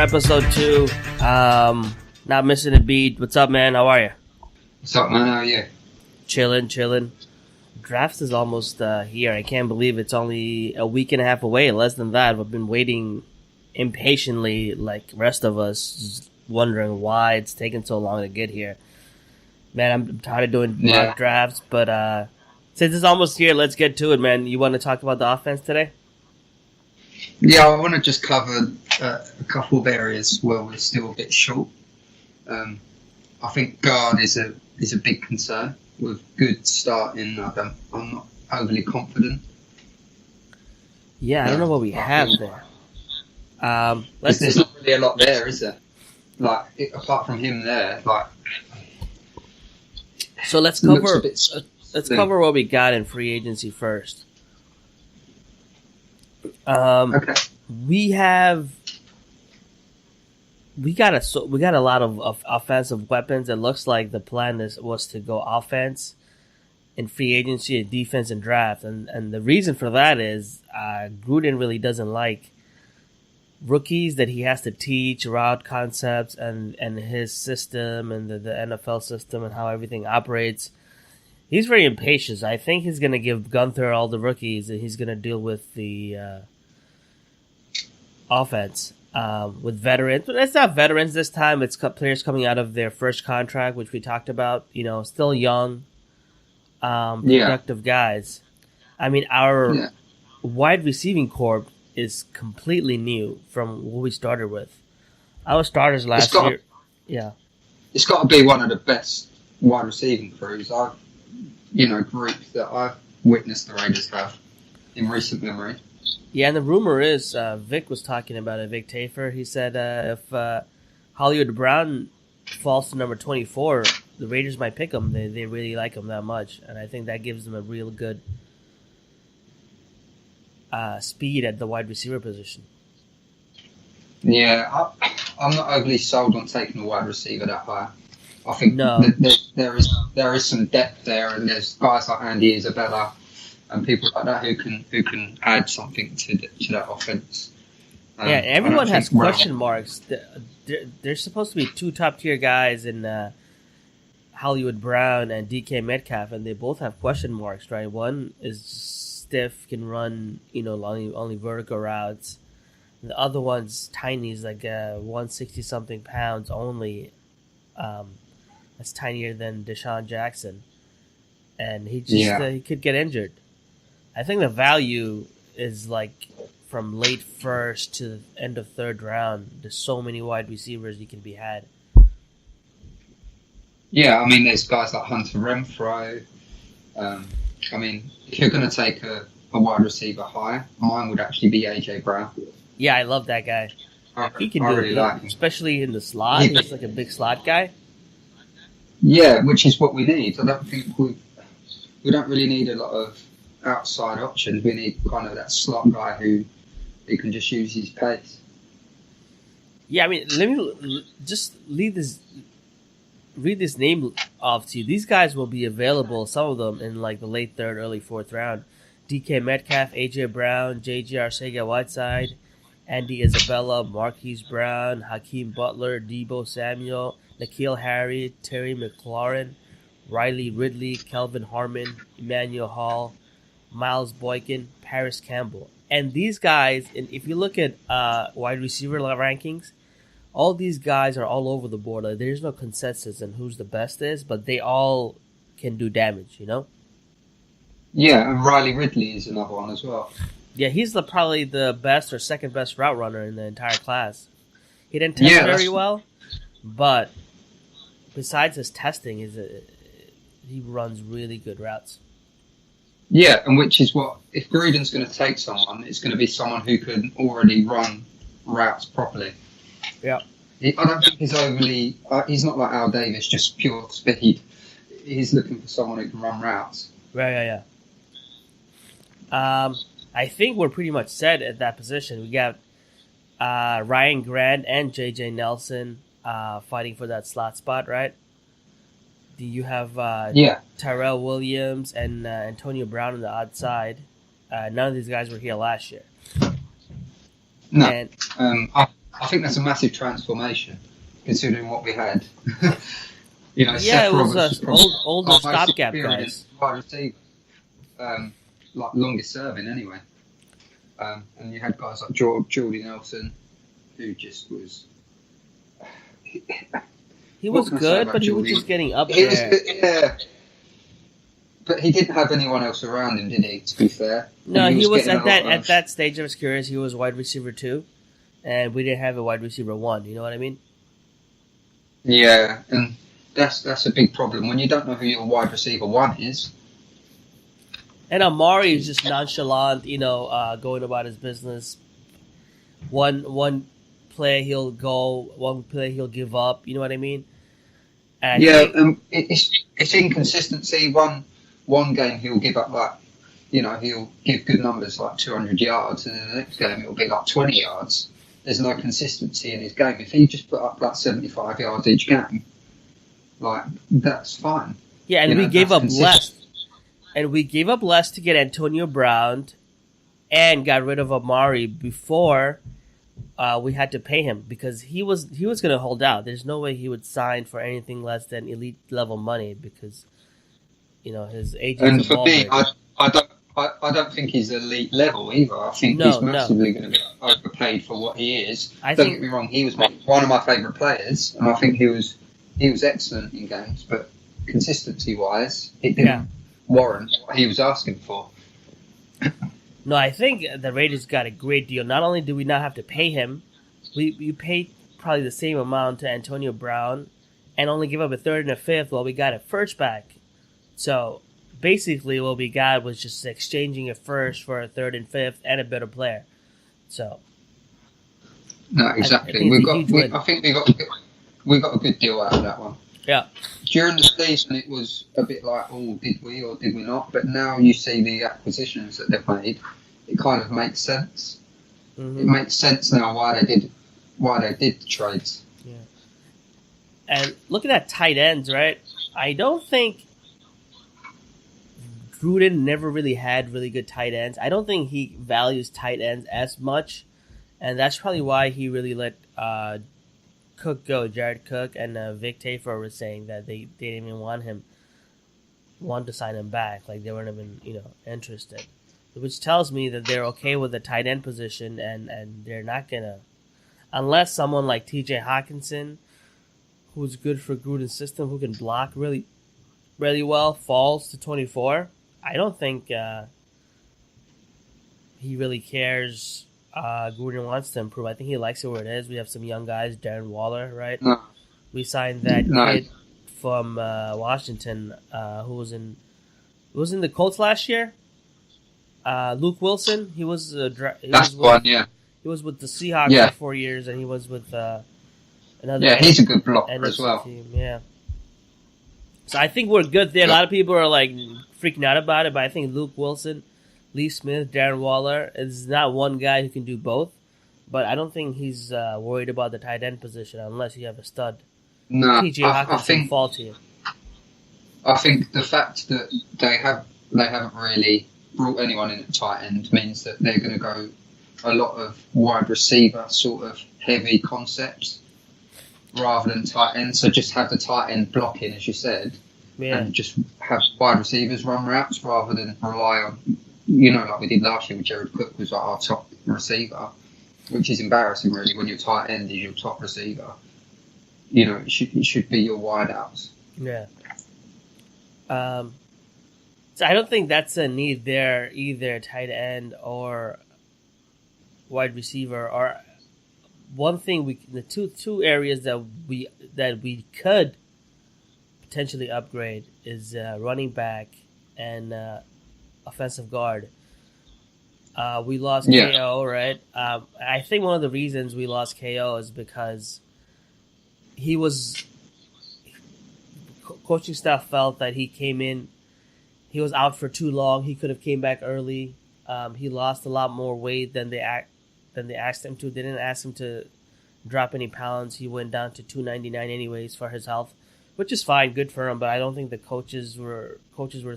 episode 2. Not missing a beat. What's up, man? How are you? What's up, man? How are you? Chilling. Draft is almost here. I can't believe it's only a week and a half away. Less than that. We've been waiting impatiently, like the rest of us, just wondering why it's taken so long to get here. Man, I'm tired of doing mock drafts, but since it's almost here, let's get to it, man. You want to talk about the offense today? Yeah, I want to just cover a couple of areas where we're still a bit short. I think guard is a big concern. With good starting, I'm not overly confident. Yeah, I don't know what we have there. There's not really a lot there, is there? Like apart from him there, like. So let's cover what we got in free agency first. Okay. We got a lot of offensive weapons. It looks like the plan was to go offense in free agency and defense and draft, and the reason for that is Gruden really doesn't like rookies that he has to teach route concepts and his system and the NFL system and how everything operates. He's very impatient. I think he's going to give Gunther all the rookies and he's going to deal with the offense with veterans. But it's not veterans this time. It's players coming out of their first contract, which we talked about. You know, still young, productive guys. I mean, our wide receiving corps is completely new from what we started with. Our starters last year. Yeah. It's got to be one of the best wide receiving crews groups that I've witnessed the Raiders have in recent memory. Yeah, and the rumor is, Vic was talking about it, Vic Tafer. He said if Hollywood Brown falls to number 24, the Raiders might pick him. They really like him that much, and I think that gives them a real good speed at the wide receiver position. Yeah, I'm not overly sold on taking a wide receiver that high. I think there is some depth there, and there's guys like Andy Isabella and people like that who can add something to that offense. Yeah, everyone has question marks. There's supposed to be 2 top tier guys in Hollywood Brown and DK Metcalf, and they both have question marks, right? One is stiff, can run, only vertical routes. And the other one's tiny, is like 160 something pounds only. That's tinier than Deshaun Jackson, and he he could get injured. I think the value is like from late first to end of third round. There's so many wide receivers you can be had. Yeah, I mean, there's guys like Hunter Renfrow. I mean, if you're going to take a wide receiver high, mine would actually be AJ Brown. Yeah, I love that guy. He can do it, like especially in the slot. He's like a big slot guy. Yeah, which is what we need. I don't think we don't really need a lot of outside options. We need kind of that slot guy who can just use his pace. Yeah, I mean, let me just read this name off to you. These guys will be available, some of them, in like the late third, early fourth round. DK Metcalf, AJ Brown, JJ Arcega-Whiteside, Andy Isabella, Marquise Brown, Hakeem Butler, Deebo Samuel, N'Keal Harry, Terry McLaurin, Riley Ridley, Kelvin Harmon, Emmanuel Hall, Miles Boykin, Paris Campbell. And these guys, and if you look at wide receiver rankings, all these guys are all over the board. Like, there's no consensus on who's the best is, but they all can do damage, Yeah, and Riley Ridley is another one as well. Yeah, he's probably the best or second best route runner in the entire class. He didn't test very well, but besides his testing, he runs really good routes. Yeah, and which is what, if Gruden's going to take someone, it's going to be someone who can already run routes properly. Yeah. I don't think he's overly, he's not like Al Davis, just pure speed. He's looking for someone who can run routes. Right, yeah. I think we're pretty much set at that position. We got Ryan Grant and JJ Nelson fighting for that slot spot, right? Do you have Tyrell Williams and Antonio Brown on the odd side? None of these guys were here last year. No. And, I think that's a massive transformation, considering what we had. You know, Yeah, Seth it was Roberts is older our most stopgap experienced guys. wide receiver, like longest serving anyway. And you had guys like Jordy Nelson, who just was. He What was can I say good, about but he was Jordy? just getting up He was, there. yeah, but he didn't have anyone else around him, did he? To be fair, No, and he was getting at a lot at of- that stage of his career. He was wide receiver 2, and we didn't have a wide receiver 1. You know what I mean? Yeah, and that's a big problem when you don't know who your wide receiver 1 is. And Amari is just nonchalant, going about his business. One play he'll go, one play he'll give up. You know what I mean? And Yeah, it's inconsistency. One game he'll give up like, he'll give good numbers like 200 yards, and then the next game it'll be like 20 yards. There's no consistency in his game. If he just put up like 75 yards each game, like that's fine. yeah, and You we know, gave that's up less. And we gave up less to get Antonio Brown, and got rid of Amari before we had to pay him, because he was going to hold out. There's no way he would sign for anything less than elite level money, because his agent's And for me, involved. I don't think he's elite level either. I think No, he's massively going to be overpaid for what he is. I Don't think- get me wrong, he was one of my favourite players, and I think he was excellent in games, but consistency wise, it didn't warrant what he was asking for. No, I think the Raiders got a great deal. Not only do we not have to pay him, we paid probably the same amount to Antonio Brown, and only give up a third and a fifth while we got a first back. So basically, what we got was just exchanging a first for a third and fifth and a better player. So No, I exactly. think it's a huge win. I think we got a good deal out of that one. yeah, During the season, it was a bit like, oh, did we or did we not? But now you see the acquisitions that they've made, it kind of makes sense. It hmm makes sense now why they did the trades. and look at that tight ends, right? I don't think Gruden never really had really good tight ends. I don't think he values tight ends as much, and that's probably why he really let Cook go. Jared Cook and Vic Tafur were saying that they didn't even want to sign him back. Like, they weren't even interested, which tells me that they're okay with the tight end position, and they're not gonna, unless someone like T.J. Hawkinson, who's good for Gruden's system, who can block really, really well, falls to 24. I don't think he really cares. Gruden wants to improve. I think he likes it where it is. We have some young guys, Darren Waller, right? No. We signed that No. kid from Washington who was in the Colts last year. Luke Wilson. He was That's one, yeah. He was with the Seahawks Yeah. for 4 years, and he was with another. Yeah, he's a good blocker NFC as well. team. Yeah. So I think we're good there. A lot of people are like freaking out about it, but I think Luke Wilson, Lee Smith, Darren Waller is not one guy who can do both. But I don't think he's worried about the tight end position unless you have a stud. No, T.J. I Hawkinson think fall to you. I think the fact that they haven't really brought anyone in at tight end means that they're going to go a lot of wide receiver sort of heavy concepts rather than tight end. So just have the tight end blocking, as you said, Yeah. and just have wide receivers run routes rather than rely on, like we did last year with Jared Cook was like our top receiver, which is embarrassing really when your tight end is your top receiver. It should be your wideouts. Yeah. So I don't think that's a need there either, tight end or wide receiver. Or one thing the two areas that we could potentially upgrade is running back and offensive guard. We lost KO, right? I think one of the reasons we lost KO is because he was coaching staff felt that he came in, he was out for too long. He could have came back early. He lost a lot more weight than they asked him to. They didn't ask him to drop any pounds. He went down to 299 anyways for his health, which is fine, good for him. But I don't think the coaches were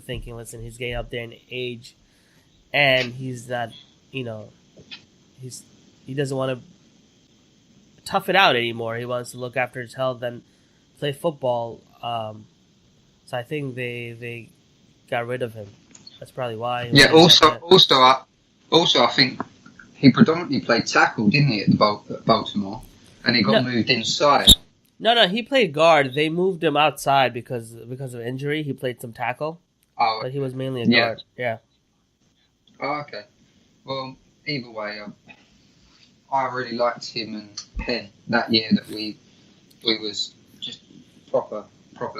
thinking, listen, he's getting up there in age, and he's not, he doesn't want to tough it out anymore. He wants to look after his health and play football. So I think they got rid of him. That's probably why. Yeah. Also, I think he predominantly played tackle, didn't he, at Baltimore, and he got moved inside. No, he played guard. They moved him outside because of injury. He played some tackle, but he was mainly a guard. Yeah. Oh, okay. Well, either way, I really liked him and Penn that year that we was just proper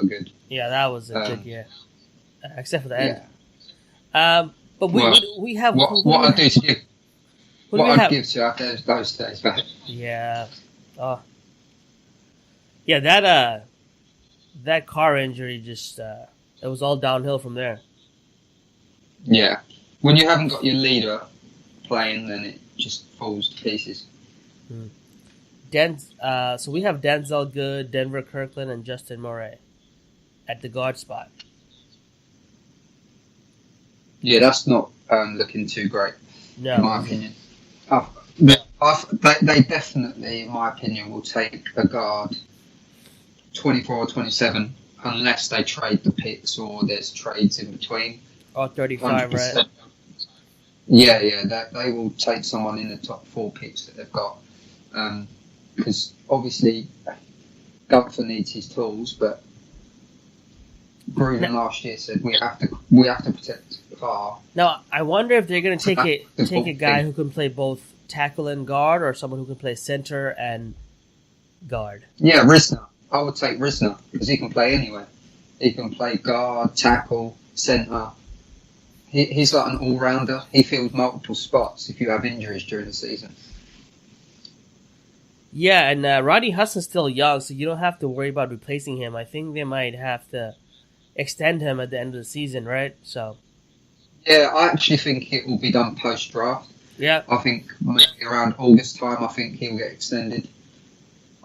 good. Yeah, that was a good year, except for the end. Yeah. But we have what I'd do to you. What I'd give to after those days back. Yeah. Oh. Yeah, that car injury just it was all downhill from there. Yeah. When you haven't got your leader playing, then it just falls to pieces. So we have Denzel Good, Denver Kirkland, and Justin Murray at the guard spot. Yeah, that's not looking too great, no. In my opinion. They definitely, in my opinion, will take a guard 24 or 27 unless they trade the picks or there's trades in between. Or 35, 100%. Right? Yeah, they will take someone in the top 4 picks that they've got. Because obviously, Gunther needs his tools, but Gruden last year said we have to protect Carr. Now, I wonder if they're going to take a guy who can play both tackle and guard, or someone who can play center and guard. Yeah, Risner. I would take Risner because he can play anywhere. He can play guard, tackle, center. He's like an all-rounder. He fills multiple spots if you have injuries during the season. Yeah, and Rodney Hudson's still young, so you don't have to worry about replacing him. I think they might have to extend him at the end of the season, right? So. Yeah, I actually think it will be done post-draft. Yeah. I think maybe around August time, I think he'll get extended.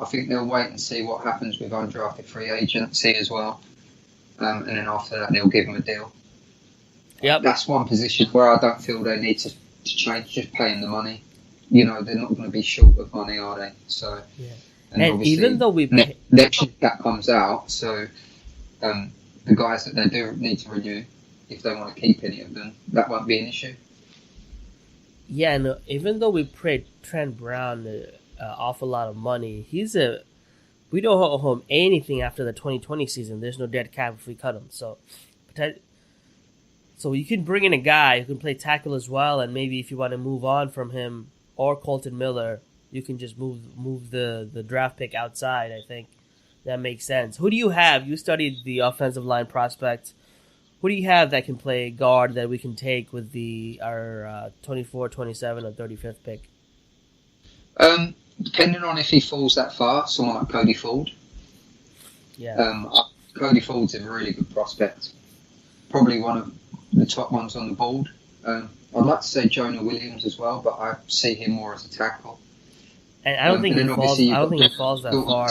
I think they'll wait and see what happens with undrafted free agency as well. And then after that, they'll give him a deal. Yep. That's one position where I don't feel they need to change, just paying the money. You know, they're not going to be short of money, are they? So, yeah. And even though we next year that comes out, so the guys that they do need to renew, if they want to keep any of them, that won't be an issue. Yeah, and even though we paid Trent Brown an awful lot of money, we don't owe him anything after the 2020 season. There's no dead cap if we cut him. So you can bring in a guy who can play tackle as well, and maybe if you want to move on from him or Colton Miller, you can just move the draft pick outside. I think that makes sense. Who do you have? You studied the offensive line prospects. Who do you have that can play guard that we can take with our 24, 27, or 35th pick? Depending on if he falls that far, someone like Cody Ford. Yeah. Cody Ford's a really good prospect. Probably one of the top ones on the board. I'd like to say Jonah Williams as well, but I see him more as a tackle. And I don't think he falls that far.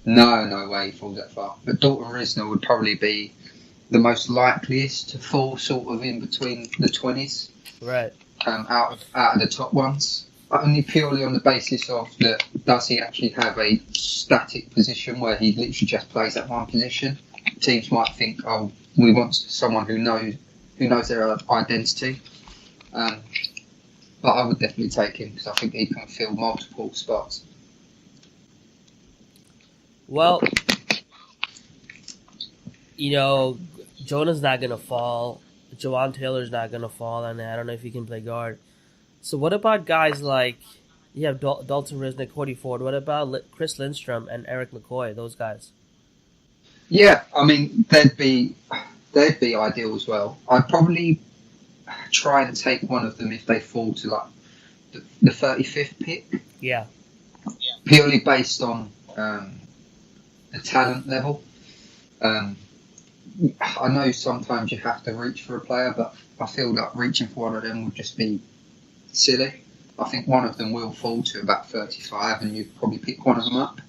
No way he falls that far. But Dalton Risner would probably be the most likeliest to fall sort of in between the 20s. Right. Out of the top ones. Only purely on the basis of does he actually have a static position where he literally just plays that one position? Teams might think, oh, we want someone who knows their identity. But I would definitely take him because I think he can fill multiple spots. Well, Jonah's not going to fall. Jawan Taylor's not going to fall, and I don't know if he can play guard. So what about guys like, you have Dalton Risner, Cody Ford. What about Chris Lindstrom and Eric McCoy, those guys? Yeah, I mean, they'd be ideal as well. I'd probably try and take one of them if they fall to like the 35th pick. Yeah. Purely based on the talent level. I know sometimes you have to reach for a player, but I feel like reaching for one of them would just be silly. I think one of them will fall to about 35 and you probably pick one of them up.